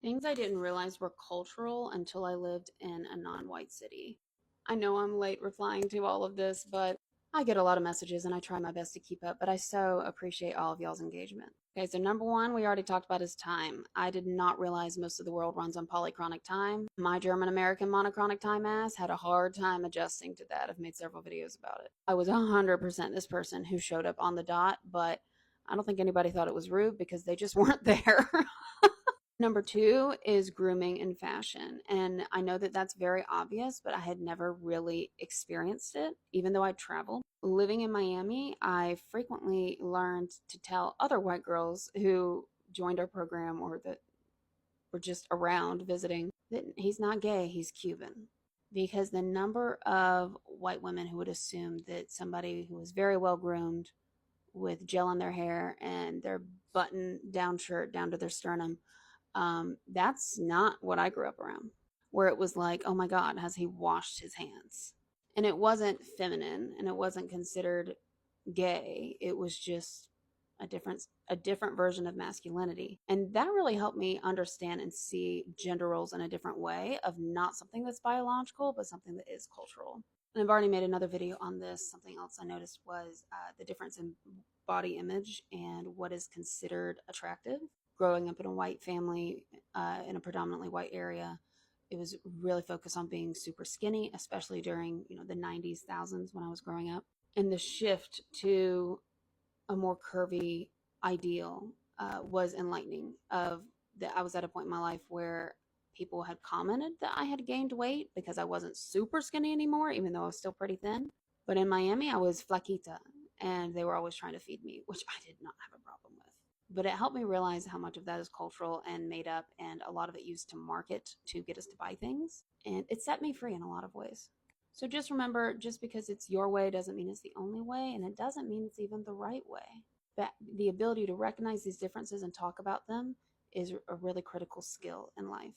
Things I didn't realize were cultural until I lived in a non-white city. I know I'm late replying to all of this, but I get a lot of messages and I try my best to keep up, but I so appreciate all of y'all's engagement. Okay, so number one, we already talked about is time. I did not realize most of the world runs on polychronic time. My German American monochronic time ass had a hard time adjusting to that. I've made several videos about it. I was 100% this person who showed up on the dot, but I don't think anybody thought it was rude because they just weren't there. Number two is grooming and fashion. And I know that that's very obvious, but I had never really experienced it, even though I traveled. Living in Miami, I frequently learned to tell other white girls who joined our program or that were just around visiting that he's not gay, he's Cuban. Because the number of white women who would assume that somebody who was very well groomed with gel in their hair and their button down shirt down to their sternum, that's not what I grew up around, where it was like, oh my God, has he washed his hands? And it wasn't feminine and it wasn't considered gay. It was just a different version of masculinity. And that really helped me understand and see gender roles in a different way of not something that's biological, but something that is cultural. And I've already made another video on this. Something else I noticed was the difference in body image and what is considered attractive. Growing up in a white family in a predominantly white area, it was really focused on being super skinny, especially during the 90s, thousands when I was growing up. And the shift to a more curvy ideal was enlightening. Of that, I was at a point in my life where people had commented that I had gained weight because I wasn't super skinny anymore, even though I was still pretty thin. But in Miami, I was flaquita, and they were always trying to feed me, which I did not have a problem with. But it helped me realize how much of that is cultural and made up, and a lot of it used to market to get us to buy things. And it set me free in a lot of ways. So just remember, just because it's your way doesn't mean it's the only way, and it doesn't mean it's even the right way. But the ability to recognize these differences and talk about them is a really critical skill in life.